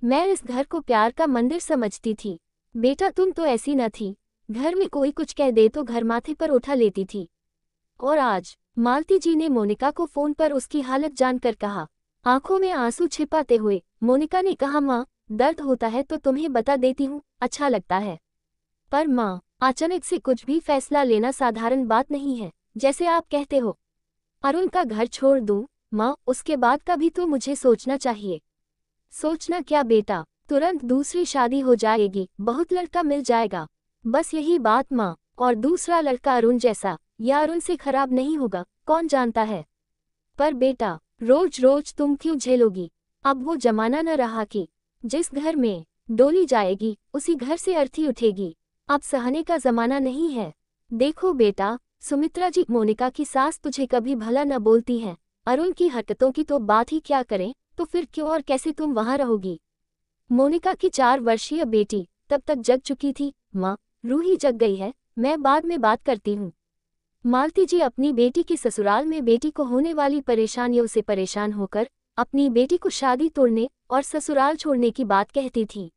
मैं इस घर को प्यार का मंदिर समझती थी। बेटा तुम तो ऐसी न थी, घर में कोई कुछ कह दे तो घर माथे पर उठा लेती थी। और आज? मालती जी ने मोनिका को फोन पर उसकी हालत जानकर कहा। आंखों में आंसू छिपाते हुए मोनिका ने कहा, माँ, दर्द होता है तो तुम्हें बता देती हूँ, अच्छा लगता है। पर माँ, अचानक से कुछ भी फैसला लेना साधारण बात नहीं है, जैसे आप कहते हो। अरुण का घर छोड़ दूँ? माँ, उसके बाद का भी तो मुझे सोचना चाहिए। सोचना क्या बेटा, तुरंत दूसरी शादी हो जाएगी, बहुत लड़का मिल जाएगा, बस यही बात माँ। और दूसरा लड़का अरुण जैसा या अरुण से खराब नहीं होगा, कौन जानता है। पर बेटा, रोज रोज तुम क्यों झेलोगी? अब वो जमाना न रहा कि जिस घर में डोली जाएगी उसी घर से अर्थी उठेगी। अब सहने का जमाना नहीं है। देखो बेटा, सुमित्रा जी, मोनिका की सास तुझे कभी भला न बोलती हैं। अरुण की हरकतों की तो बात ही क्या करें, तो फिर क्यों और कैसे तुम वहां रहोगी? मोनिका की 4 वर्षीय बेटी तब तक जग चुकी थी। माँ, रूही जग गई है, मैं बाद में बात करती हूँ। मालती जी अपनी बेटी के ससुराल में बेटी को होने वाली परेशानियों से परेशान होकर अपनी बेटी को शादी तोड़ने और ससुराल छोड़ने की बात कहती थी।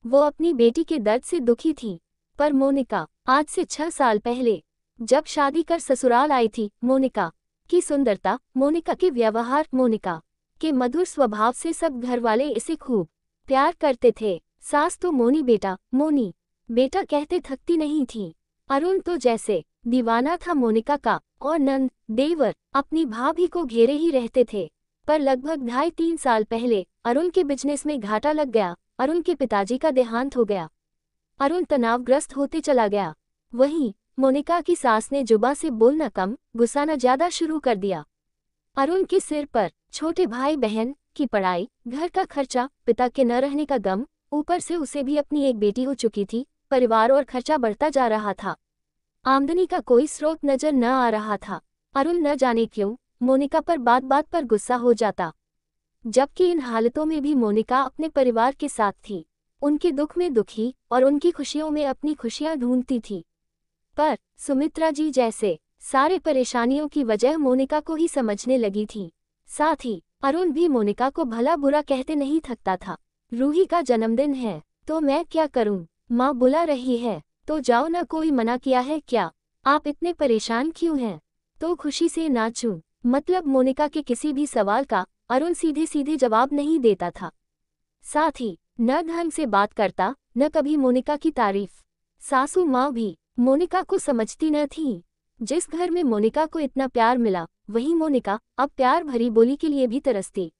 वो अपनी बेटी के दर्द से दुखी थी। पर मोनिका आज से 6 साल पहले जब शादी कर ससुराल आई थी, मोनिका की सुंदरता, मोनिका के व्यवहार, मोनिका के मधुर स्वभाव से सब घरवाले इसे खूब प्यार करते थे। सास तो मोनी बेटा, मोनी बेटा कहते थकती नहीं थी। अरुण तो जैसे दीवाना था मोनिका का, और नंद देवर अपनी भाभी को घेरे ही रहते थे। पर लगभग 2.5-3 साल पहले अरुण के बिजनेस में घाटा लग गया। अरुण के पिताजी का देहांत हो गया। अरुण तनावग्रस्त होते चला गया। वहीं मोनिका की सास ने जुबां से बोलना कम, गुस्साना ज्यादा शुरू कर दिया। अरुण के सिर पर छोटे भाई बहन की पढ़ाई, घर का खर्चा, पिता के न रहने का गम, ऊपर से उसे भी अपनी एक बेटी हो चुकी थी। परिवार और खर्चा बढ़ता जा रहा था। आमदनी का कोई स्रोत नजर न आ रहा था। अरुण न जाने क्यों मोनिका पर बात बात पर गुस्सा हो जाता, जबकि इन हालतों में भी मोनिका अपने परिवार के साथ थी, उनके दुख में दुखी और उनकी खुशियों में अपनी खुशियां ढूंढती थी। पर सुमित्रा जी जैसे सारे परेशानियों की वजह मोनिका को ही समझने लगी थी। साथ ही अरुण भी मोनिका को भला बुरा कहते नहीं थकता था। रूही का जन्मदिन है तो मैं क्या करूं? माँ बुला रही है तो जाओ ना, कोई मना किया है क्या? आप इतने परेशान क्यों हैं? तो खुशी से नाचूं। मतलब मोनिका के किसी भी सवाल का अरुण सीधे सीधे जवाब नहीं देता था। साथ ही न ढंग से बात करता, न कभी मोनिका की तारीफ। सासू माँ भी मोनिका को समझती न थी। जिस घर में मोनिका को इतना प्यार मिला, वहीं मोनिका अब प्यार भरी बोली के लिए भी तरसती।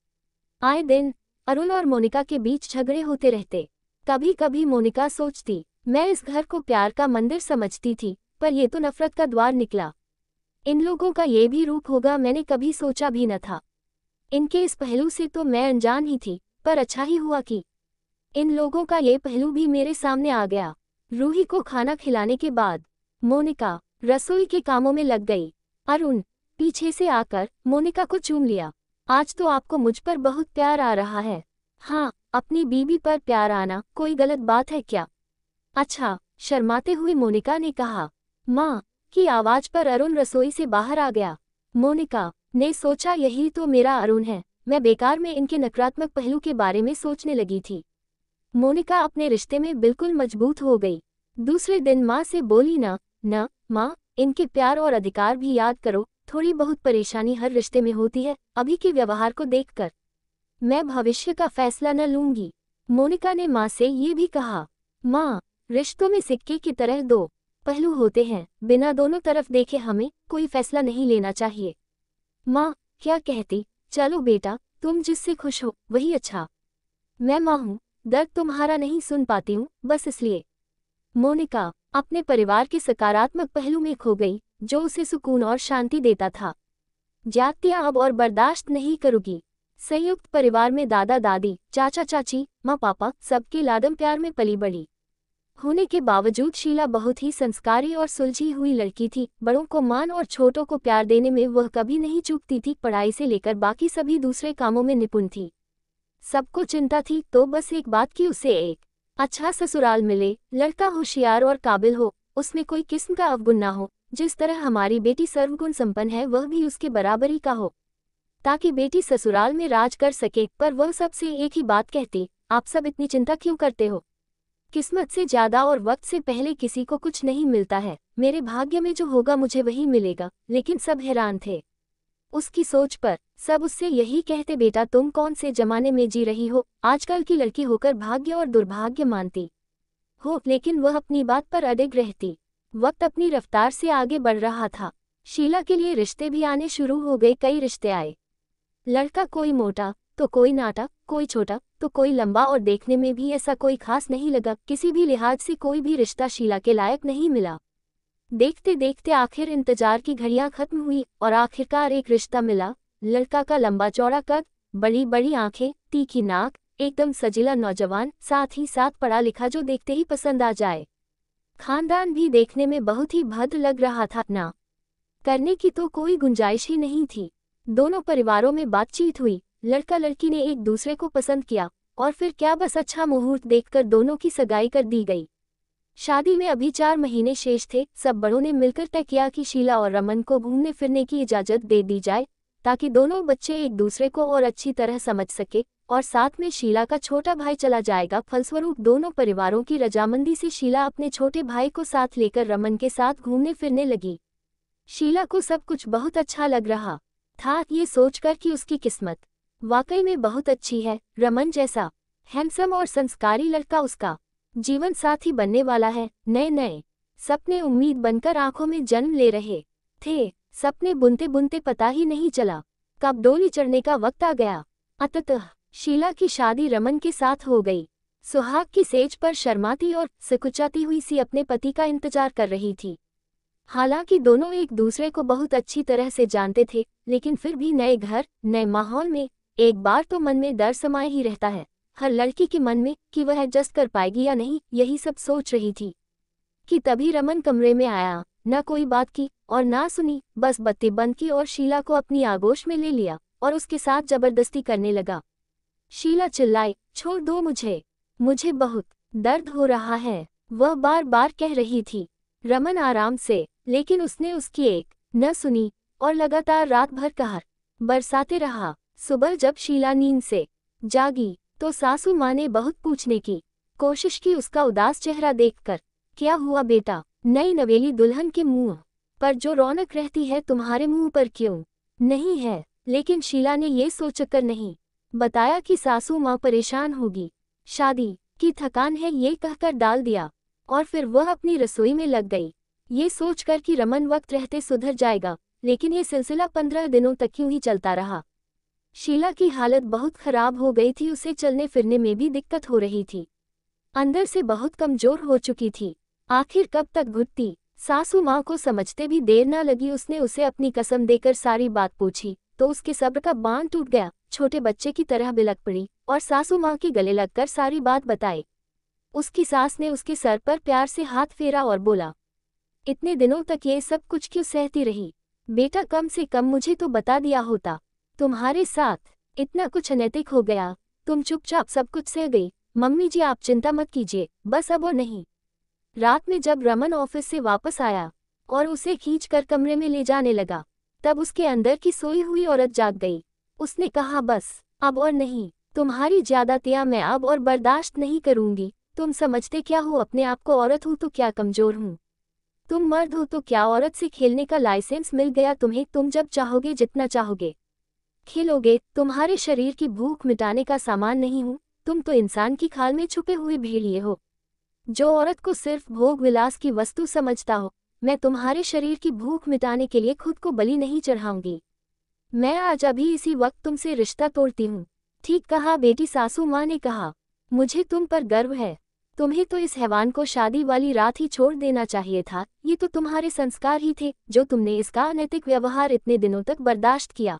आए दिन अरुण और मोनिका के बीच झगड़े होते रहते। कभी कभी मोनिका सोचती, मैं इस घर को प्यार का मंदिर समझती थी, पर ये तो नफरत का द्वार निकला। इन लोगों का ये भी रूप होगा, मैंने कभी सोचा भी न था। इनके इस पहलू से तो मैं अनजान ही थी, पर अच्छा ही हुआ कि इन लोगों का ये पहलू भी मेरे सामने आ गया। रूही को खाना खिलाने के बाद मोनिका रसोई के कामों में लग गई। अरुण पीछे से आकर मोनिका को चूम लिया। आज तो आपको मुझ पर बहुत प्यार आ रहा है। हाँ, अपनी बीवी पर प्यार आना कोई गलत बात है क्या? अच्छा, शर्माते हुए मोनिका ने कहा। माँ की आवाज पर अरुण रसोई से बाहर आ गया। मोनिका ने सोचा, यही तो मेरा अरुण है। मैं बेकार में इनके नकारात्मक पहलू के बारे में सोचने लगी थी। मोनिका अपने रिश्ते में बिल्कुल मजबूत हो गई। दूसरे दिन माँ से बोली, न माँ, इनके प्यार और अधिकार भी याद करो। थोड़ी बहुत परेशानी हर रिश्ते में होती है। अभी के व्यवहार को देखकर मैं भविष्य का फैसला न लूंगी। मोनिका ने माँ से ये भी कहा। माँ, रिश्तों में सिक्के की तरह 2 पहलू होते हैं, बिना दोनों तरफ देखे हमें कोई फैसला नहीं लेना चाहिए। माँ क्या कहती? चलो बेटा, तुम जिससे खुश हो वही अच्छा। मैं माँ हूँ, दर्द तुम्हारा नहीं सुन पाती हूँ, बस इसलिए। मोनिका अपने परिवार के सकारात्मक पहलू में खो गई, जो उसे सुकून और शांति देता था। जातियाँ अब और बर्दाश्त नहीं करूँगी। संयुक्त परिवार में दादा दादी, चाचा चाची, माँ पापा सबके लाडम प्यार में पली बड़ी होने के बावजूद शीला बहुत ही संस्कारी और सुलझी हुई लड़की थी। बड़ों को मान और छोटों को प्यार देने में वह कभी नहीं चूकती थी। पढ़ाई से लेकर बाकी सभी दूसरे कामों में निपुण थी। सबको चिंता थी तो बस एक बात की, उसे एक अच्छा ससुराल मिले, लड़का होशियार और काबिल हो, उसमें कोई किस्म का अवगुण ना हो। जिस तरह हमारी बेटी सर्वगुण संपन्न है, वह भी उसके बराबरी का हो। ताकि बेटी ससुराल में राज कर सके, पर वह सबसे एक ही बात कहती, आप सब इतनी चिंता क्यों करते हो? किस्मत से ज्यादा और वक्त से पहले किसी को कुछ नहीं मिलता है। मेरे भाग्य में जो होगा मुझे वही मिलेगा। लेकिन सब हैरान थे उसकी सोच पर। सब उससे यही कहते, बेटा तुम कौन से जमाने में जी रही हो? आजकल की लड़की होकर भाग्य और दुर्भाग्य मानती हो। लेकिन वह अपनी बात पर अडिग रहती। वक्त अपनी रफ्तार से आगे बढ़ रहा था। शीला के लिए रिश्ते भी आने शुरू हो गए। कई रिश्ते आए। लड़का कोई मोटा तो कोई नाटा, कोई छोटा तो कोई लंबा, और देखने में भी ऐसा कोई खास नहीं लगा। किसी भी लिहाज से कोई भी रिश्ता शीला के लायक नहीं मिला। देखते देखते आखिर इंतजार की घड़ियां खत्म हुई और आखिरकार एक रिश्ता मिला। लड़का का लंबा चौड़ा कद, बड़ी बड़ी आंखें, तीखी नाक, एकदम सजीला नौजवान, साथ ही साथ पढ़ा लिखा जो देखते ही पसंद आ जाए। खानदान भी देखने में बहुत ही भद्र लग रहा था। ना करने की तो कोई गुंजाइश ही नहीं थी। दोनों परिवारों में बातचीत हुई। लड़का लड़की ने एक दूसरे को पसंद किया और फिर क्या बस अच्छा मुहूर्त देखकर दोनों की सगाई कर दी गई। शादी में अभी 4 महीने शेष थे। सब बड़ों ने मिलकर तय किया कि शीला और रमन को घूमने फिरने की इजाजत दे दी जाए, ताकि दोनों बच्चे एक दूसरे को और अच्छी तरह समझ सके। और साथ में शीला का छोटा भाई चला जाएगा। फलस्वरूप दोनों परिवारों की रजामंदी से शीला अपने छोटे भाई को साथ लेकर रमन के साथ घूमने फिरने लगी। शीला को सब कुछ बहुत अच्छा लग रहा था, ये सोचकर कि उसकी किस्मत वाकई में बहुत अच्छी है। रमन जैसा हैंडसम और संस्कारी लड़का उसका जीवन साथी बनने वाला है। नए नए सपने उम्मीद बनकर आंखों में जन्म ले रहे थे। सपने बुनते बुनते पता ही नहीं चला कब डोली चढ़ने का वक्त आ गया। अंततः शीला की शादी रमन के साथ हो गई। सुहाग की सेज पर शर्माती और सिकुचाती हुई सी अपने पति का इंतजार कर रही थी। हालांकि दोनों एक दूसरे को बहुत अच्छी तरह से जानते थे, लेकिन फिर भी नए घर, नए माहौल में एक बार तो मन में डर समाये ही रहता है हर लड़की के मन में, कि वह एडजस्ट कर पाएगी या नहीं। यही सब सोच रही थी कि तभी रमन कमरे में आया। न कोई बात की और ना सुनी, बस बत्ती बंद की और शीला को अपनी आगोश में ले लिया और उसके साथ जबरदस्ती करने लगा। शीला चिल्लाई, छोड़ दो मुझे बहुत दर्द हो रहा है, वह बार बार कह रही थी। रमन आराम से, लेकिन उसने उसकी एक न सुनी और लगातार रात भर कहर बरसाते रहा। सुबह जब शीला नींद से जागी तो सासू माँ ने बहुत पूछने की कोशिश की उसका उदास चेहरा देखकर। क्या हुआ बेटा? नई नवेली दुल्हन के मुंह पर जो रौनक रहती है तुम्हारे मुंह पर क्यों नहीं है? लेकिन शीला ने ये सोचकर नहीं बताया कि सासू माँ परेशान होगी। शादी की थकान है ये कहकर डाल दिया और फिर वह अपनी रसोई में लग गई, ये सोचकर कि रमन वक्त रहते सुधर जाएगा। लेकिन ये सिलसिला 15 दिनों तक यूं ही चलता रहा। शीला की हालत बहुत खराब हो गई थी। उसे चलने फिरने में भी दिक्कत हो रही थी। अंदर से बहुत कमजोर हो चुकी थी। आखिर कब तक घुटती? सासू माँ को समझते भी देर न लगी। उसने उसे अपनी कसम देकर सारी बात पूछी तो उसके सब्र का बांध टूट गया। छोटे बच्चे की तरह बिलक पड़ी और सासू माँ के गले लगकर सारी बात बताई। उसकी सास ने उसके सर पर प्यार से हाथ फेरा और बोला, इतने दिनों तक ये सब कुछ क्यों सहती रही? बेटा कम से कम मुझे तो बता दिया होता। तुम्हारे साथ इतना कुछ अनैतिक हो गया, तुम चुपचाप सब कुछ सह गई। मम्मी जी आप चिंता मत कीजिए, बस अब और नहीं। रात में जब रमन ऑफिस से वापस आया और उसे खींचकर कमरे में ले जाने लगा, तब उसके अंदर की सोई हुई औरत जाग गई। उसने कहा, बस अब और नहीं, तुम्हारी ज्यादतियां मैं अब और बर्दाश्त नहीं करूंगी। तुम समझते क्या हो अपने आप को? औरत हूं तो क्या कमजोर हूं? तुम मर्द हो तो क्या औरत से खेलने का लाइसेंस मिल गया तुम्हें? तुम जब चाहोगे जितना चाहोगे खेलोगे। तुम्हारे शरीर की भूख मिटाने का सामान नहीं हूं। तुम तो इंसान की खाल में छुपे हुए भेड़िए हो जो औरत को सिर्फ भोग विलास की वस्तु समझता हो। मैं तुम्हारे शरीर की भूख मिटाने के लिए खुद को बलि नहीं चढ़ाऊंगी। मैं आज अभी इसी वक्त तुमसे रिश्ता तोड़ती हूँ। ठीक कहा बेटी, सासू माँ ने कहा। मुझे तुम पर गर्व है। तुम्हें तो इस हैवान को शादी वाली रात ही छोड़ देना चाहिए था। ये तो तुम्हारे संस्कार ही थे जो तुमने इसका अनैतिक व्यवहार इतने दिनों तक बर्दाश्त किया।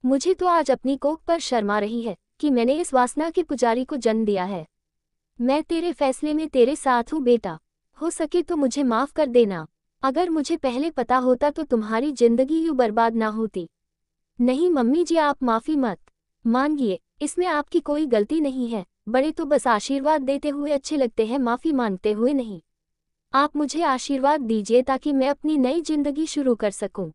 मुझे तो आज अपनी कोख पर शर्मा रही है कि मैंने इस वासना के पुजारी को जन्म दिया है। मैं तेरे फैसले में तेरे साथ हूँ बेटा। हो सके तो मुझे माफ कर देना। अगर मुझे पहले पता होता तो तुम्हारी जिंदगी यूं बर्बाद ना होती। नहीं मम्मी जी आप माफी मत मांगिए, इसमें आपकी कोई गलती नहीं है। बड़े तो बस आशीर्वाद देते हुए अच्छे लगते हैं, माफी मांगते हुए नहीं। आप मुझे आशीर्वाद दीजिए ताकि मैं अपनी नई जिंदगी शुरू कर सकूं।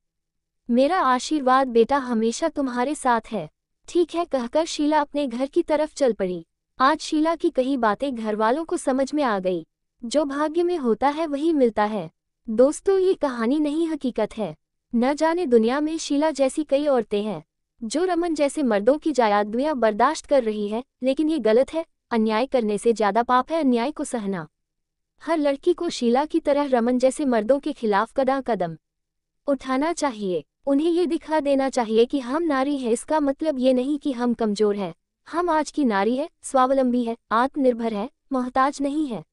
मेरा आशीर्वाद बेटा हमेशा तुम्हारे साथ है। ठीक है कहकर शीला अपने घर की तरफ चल पड़ी। आज शीला की कही बातें घर वालों को समझ में आ गई। जो भाग्य में होता है वही मिलता है। दोस्तों ये कहानी नहीं हकीकत है। न जाने दुनिया में शीला जैसी कई औरतें हैं जो रमन जैसे मर्दों की जायादुइयां बर्दाश्त कर रही है, लेकिन ये गलत है। अन्याय करने से ज्यादा पाप है अन्याय को सहना। हर लड़की को शीला की तरह रमन जैसे मर्दों के खिलाफ कदम उठाना चाहिए। उन्हें ये दिखा देना चाहिए कि हम नारी हैं। इसका मतलब ये नहीं कि हम कमजोर हैं। हम आज की नारी है, स्वावलंबी है, आत्मनिर्भर है, मोहताज नहीं है।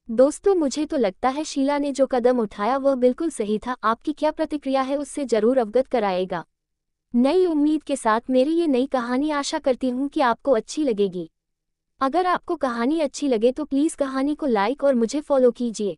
दोस्तों मुझे तो लगता है शीला ने जो कदम उठाया वह बिल्कुल सही था। आपकी क्या प्रतिक्रिया है उससे जरूर अवगत कराएगा। नई उम्मीद के साथ मेरी ये नई कहानी आशा करती हूँ कि आपको अच्छी लगेगी। अगर आपको कहानी अच्छी लगे तो प्लीज़ कहानी को लाइक और मुझे फॉलो कीजिए।